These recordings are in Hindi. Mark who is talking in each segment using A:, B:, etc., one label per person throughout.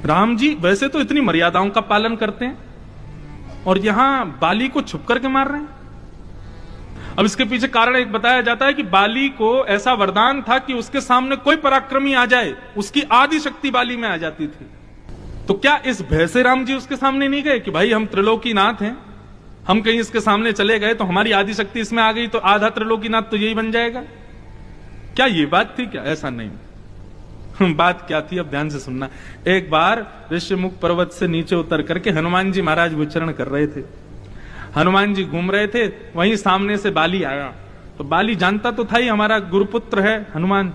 A: राम जी वैसे तो इतनी मर्यादाओं का पालन करते हैं और यहां बाली को छुप करके मार रहे हैं। अब इसके पीछे कारण एक बताया जाता है कि बाली को ऐसा वरदान था कि उसके सामने कोई पराक्रमी आ जाए उसकी आदि शक्ति बाली में आ जाती थी। तो क्या इस भय से राम जी उसके सामने नहीं गए कि भाई हम त्रिलोकीनाथ हैं, हम कहीं इसके सामने चले गए तो हमारी आदि शक्ति इसमें आ गई तो आधा त्रिलोकीनाथ तो यही बन जाएगा? क्या ये बात थी क्या? ऐसा नहीं। बात क्या थी अब ध्यान से सुनना। एक बार ऋषिमुख पर्वत से नीचे उतर करके हनुमान जी महाराज विचरण कर रहे थे। हनुमान जी घूम रहे थे, वहीं सामने से बाली आया। तो बाली जानता तो था ही हमारा गुरुपुत्र है हनुमान।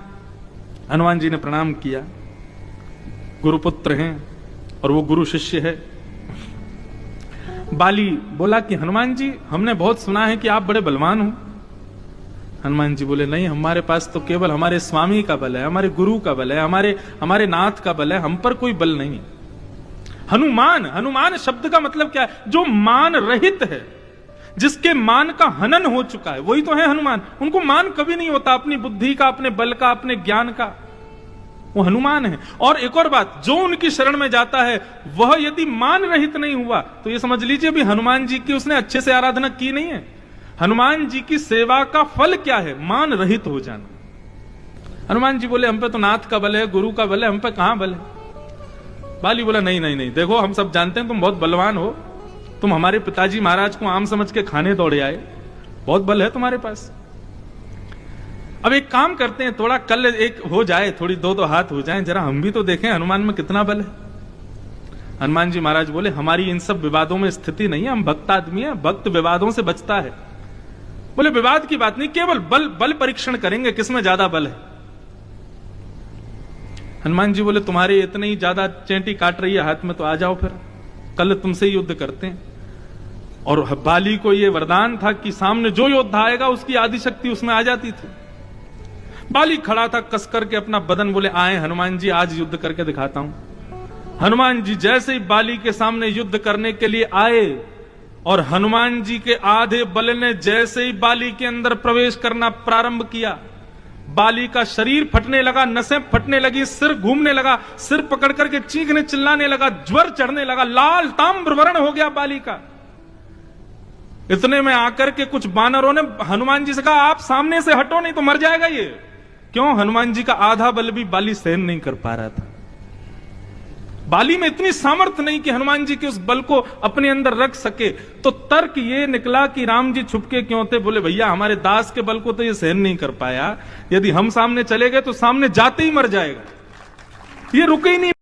A: हनुमान जी ने प्रणाम किया, गुरुपुत्र हैं और वो गुरु शिष्य है। बाली बोला कि हनुमान जी हमने बहुत सुना है कि आप बड़े बलवान हो। हनुमान जी बोले नहीं, हमारे पास तो केवल हमारे स्वामी का बल है, हमारे गुरु का बल है, हमारे नाथ का बल है, हम पर कोई बल नहीं। हनुमान शब्द का मतलब क्या है? जो मान रहित है, जिसके मान का हनन हो चुका है, वही तो है हनुमान। उनको मान कभी नहीं होता अपनी बुद्धि का, अपने बल का, अपने ज्ञान का। वो हनुमान है। और एक और बात, जो उनकी शरण में जाता है वह यदि मान रहित नहीं हुआ तो ये समझ लीजिए भी हनुमान जी की उसने अच्छे से आराधना की नहीं है। हनुमान जी की सेवा का फल क्या है? मान रहित हो जाना। हनुमान जी बोले हम पे तो नाथ का बल है, गुरु का बल है, हम पे कहां बल है? बाली बोला नहीं नहीं नहीं, देखो हम सब जानते हैं तुम बहुत बलवान हो, तुम हमारे पिताजी महाराज को आम समझ के खाने दौड़े आए, बहुत बल है तुम्हारे पास। अब एक काम करते हैं, थोड़ा कल एक हो जाए, थोड़ी दो हाथ हो जाएं, जरा हम भी तो देखें हनुमान में कितना बल है। हनुमान जी महाराज बोले हमारी इन सब विवादों में स्थिति नहीं है, हम भक्त आदमी है, भक्त विवादों से बचता है। बोले विवाद की बात नहीं, केवल बल परीक्षण करेंगे किसमें ज्यादा बल है। हनुमान जी बोले तुम्हारे इतने ही ज्यादा चेंटी काट रही है हाथ में तो आ जाओ, फिर कल तुमसे ही युद्ध करते हैं। और बाली को यह वरदान था कि सामने जो योद्धा आएगा उसकी आदि शक्ति उसमें आ जाती थी। बाली खड़ा था कस करके अपना बदन, बोले आए हनुमान जी आज युद्ध करके दिखाता हूं। हनुमान जी जैसे ही बाली के सामने युद्ध करने के लिए आए और हनुमान जी के आधे बल ने जैसे ही बाली के अंदर प्रवेश करना प्रारंभ किया, बाली का शरीर फटने लगा, नसें फटने लगी, सिर घूमने लगा, सिर पकड़ करके चीखने चिल्लाने लगा, ज्वर चढ़ने लगा, लाल ताम्र वर्ण हो गया बाली का। इतने में आकर के कुछ बानरों ने हनुमान जी से कहा आप सामने से हटो नहीं तो मर जाएगा ये। क्यों? हनुमान जी का आधा बल भी बाली सहन नहीं कर पा रहा था। बाली में इतनी सामर्थ्य नहीं कि हनुमान जी के उस बल को अपने अंदर रख सके। तो तर्क ये निकला कि राम जी छुपके क्यों थे? बोले भैया हमारे दास के बल को तो ये सहन नहीं कर पाया, यदि हम सामने चले गए तो सामने जाते ही मर जाएगा, ये रुके ही नहीं।